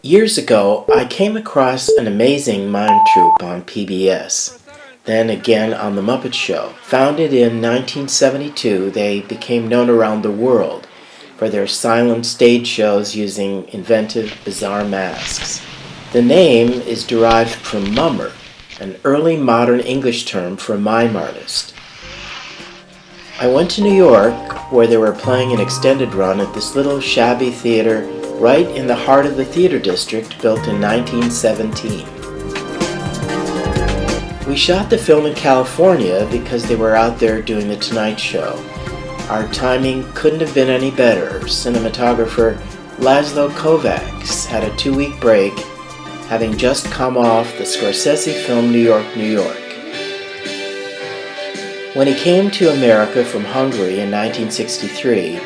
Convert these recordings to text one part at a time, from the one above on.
Years ago, I came across an amazing mime troupe on PBS, then again on The Muppet Show. Founded in 1972, they became known around the world for their silent stage shows using inventive, bizarre masks. The name is derived from mummer, an early modern English term for mime artist. I went to New York, where they were playing an extended run at this little shabby theater right in the heart of the theater district, built in 1917. We shot the film in California because they were out there doing The Tonight Show. Our timing couldn't have been any better. Cinematographer Laszlo Kovacs had a 2-week break, having just come off the Scorsese film New York, New York. When he came to America from Hungary in 1963,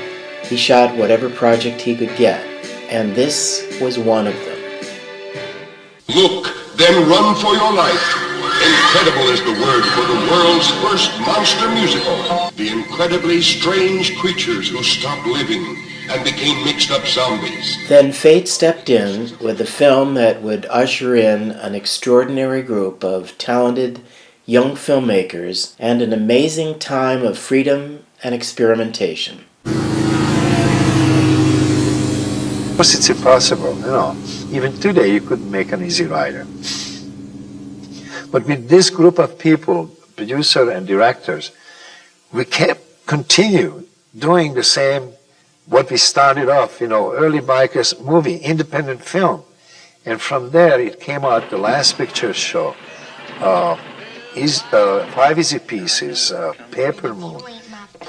he shot whatever project he could get, and this was one of them. Look, then run for your life. Incredible is the word for the world's first monster musical. The incredibly strange creatures who stopped living and became mixed-up zombies. Then fate stepped in with a film that would usher in an extraordinary group of talented young filmmakers and an amazing time of freedom and experimentation. Of course, it's impossible, Even today, you couldn't make an Easy Rider. But with this group of people, producer and directors, we continue doing the same, what we started off, early bikers movie, independent film. And from there, it came out the Last Picture Show, 5 Easy Pieces, Paper Moon,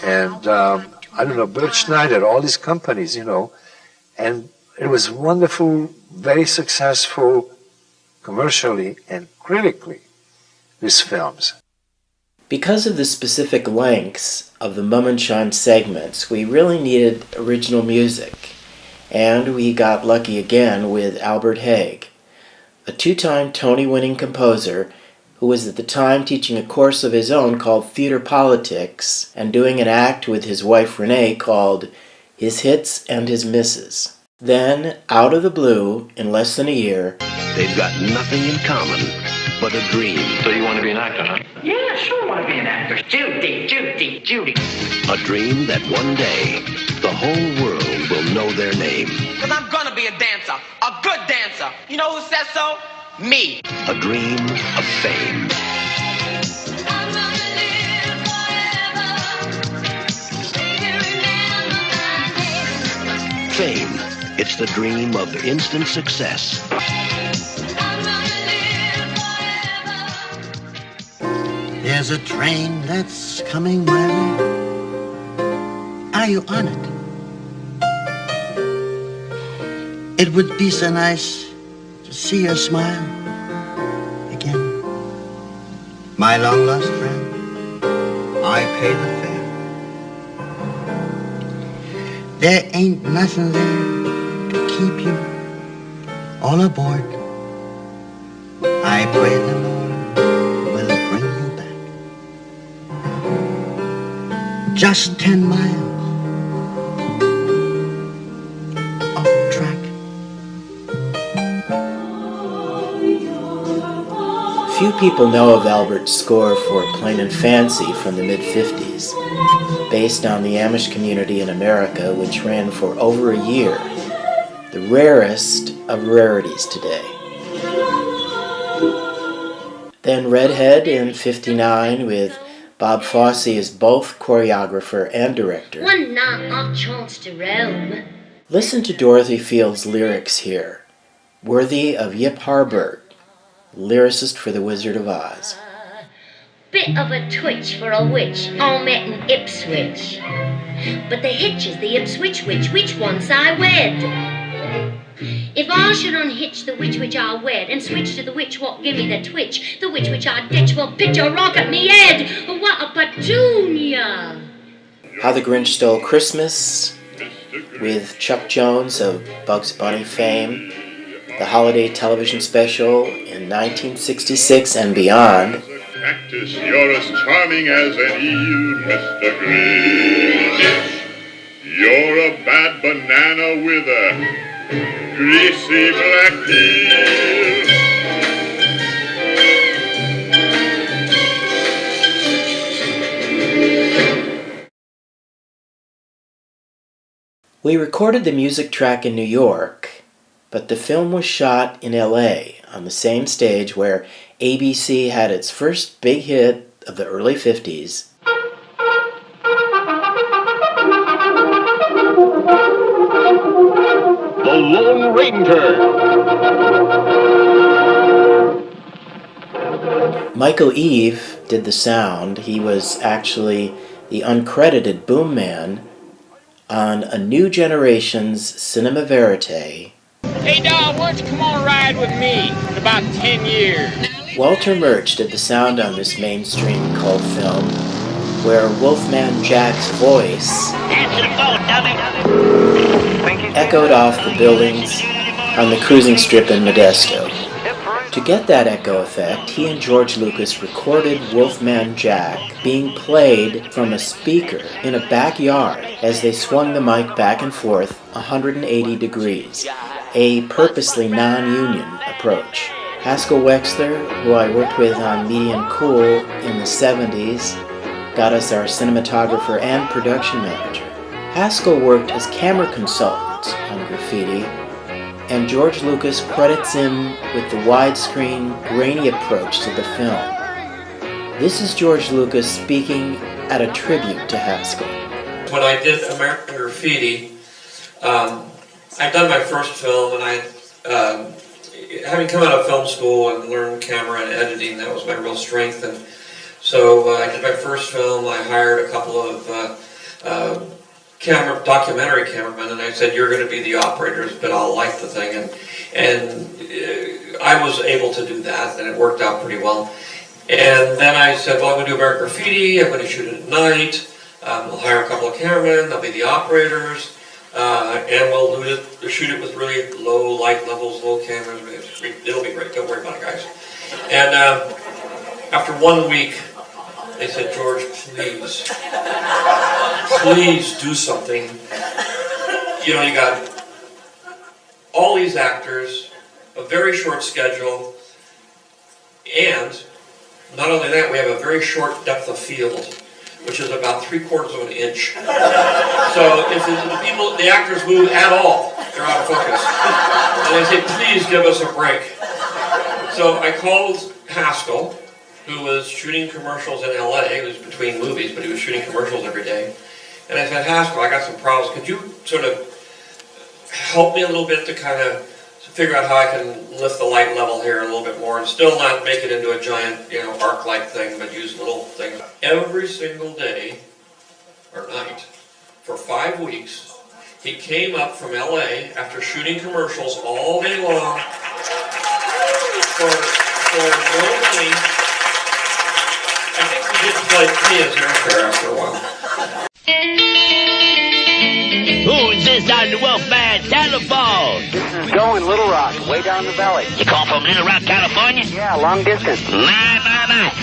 and Bert Schneider, all these companies, and it was wonderful, very successful commercially and critically, these films. Because of the specific lengths of the Mummenschanz segments, we really needed original music, and we got lucky again with Albert Haig, a 2-time Tony-winning composer who was at the time teaching a course of his own called Theater Politics and doing an act with his wife Renee called His Hits and His Misses. Then, out of the blue, in less than a year, they've got nothing in common but a dream. So you want to be an actor, huh? Yeah, sure I want to be an actor. Judy. A dream that one day, the whole world will know their name. Because I'm going to be a dancer, a good dancer. You know who says so? Me. A dream of fame. Fame. It's the dream of instant success. There's a train that's coming my way. Are you on it? It would be so nice to see your smile again. My long lost friend, I pay the fare. There ain't nothing there to keep you all aboard. I pray the Lord will bring you back. Just 10 miles off track. few people know of Albert's score for Plain and Fancy from the mid-50s, based on the Amish community in America, which ran for over a year, the rarest of rarities today. Then Redhead in '59 with Bob Fosse as both choreographer and director. One night I chanced to roam. Listen to Dorothy Field's lyrics here, worthy of Yip Harburg, lyricist for The Wizard of Oz. Bit of a twitch for a witch I met in Ipswich. But the hitch is the Ipswich witch which once I wed. If I should unhitch the witch which I wed and switch to the witch what give me the twitch, the witch which I ditch will pitch a rock at me head. What a petunia! How the Grinch Stole Christmas with Chuck Jones of Bugs Bunny fame, the holiday television special in 1966 and beyond. Cactus, you're as charming as an eel, Mr. Grinch. You're a bad banana with a greasy black heel. We recorded the music track in New York, but the film was shot in LA on the same stage where ABC had its first big hit of the early 50s. The Lone Ranger. Michael Eve did the sound. He was actually the uncredited boom man on a new generation's cinema verite. Hey, dawg, why don't you come on a ride with me in about 10 years? Walter Murch did the sound on this mainstream cult film, where Wolfman Jack's voice echoed off the buildings on the cruising strip in Modesto. To get that echo effect, he and George Lucas recorded Wolfman Jack being played from a speaker in a backyard as they swung the mic back and forth 180 degrees, a purposely non-union approach. Haskell Wexler, who I worked with on Median Cool in the 70s, got us our cinematographer and production manager. Haskell worked as camera consultant on Graffiti, and George Lucas credits him with the widescreen, grainy approach to the film. This is George Lucas speaking at a tribute to Haskell. When I did American Graffiti, I'd done my first film, and having come out of film school and learned camera and editing, that was my real strength. And so I did my first film. I hired a couple of documentary cameramen, and I said, "You're going to be the operators, but I'll light the thing." And I was able to do that, and it worked out pretty well. And then I said, "Well, I'm going to do American Graffiti. I'm going to shoot it at night. We'll hire a couple of cameramen. They'll be the operators, and we'll shoot it with really low light levels, low cameras. It'll be great. Don't worry about it, guys." And after 1 week, they said, "George, please do something. You know, you got all these actors, a very short schedule, and not only that, we have a very short depth of field, which is about 3/4 of an inch. So if the actors move at all, they're out of focus." And I said, "Please give us a break." So I called Haskell, who was shooting commercials in LA. It was between movies, but he was shooting commercials every day. And I said, "Haskell, I got some problems. Could you sort of help me a little bit to kind of figure out how I can lift the light level here a little bit more and still not make it into a giant, arc light thing, but use little things?" Every single day or night for 5 weeks, he came up from LA after shooting commercials all day long for no money. I think we did play his airfare after a while. Who's this on the Wolfman telephone? This is Joe in Little Rock, way down the valley. You call from Little Rock, California? Yeah, long distance. My.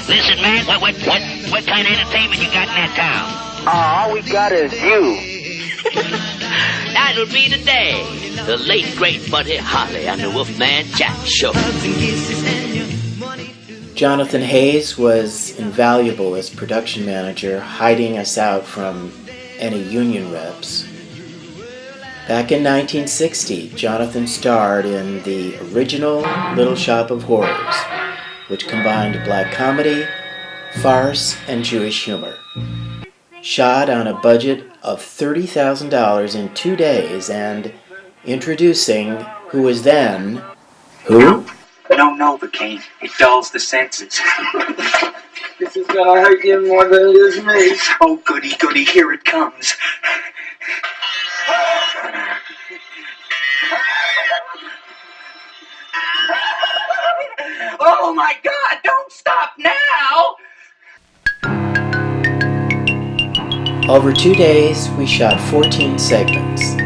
Listen, man, what kind of entertainment you got in that town? All we got is you. That'll be the day. The late, great Buddy Holly on the Wolfman Jack Show. Jonathan Hayes was invaluable as production manager, hiding us out from any union reps. Back in 1960, Jonathan starred in the original Little Shop of Horrors, which combined black comedy, farce, and Jewish humor. Shot on a budget of $30,000 in 2 days, and introducing who was then... Who? No Novocaine. It dulls the senses. This is gonna hurt you more than it is me. Oh, goody, here it comes. Oh my God, don't stop now! Over 2 days, we shot 14 segments.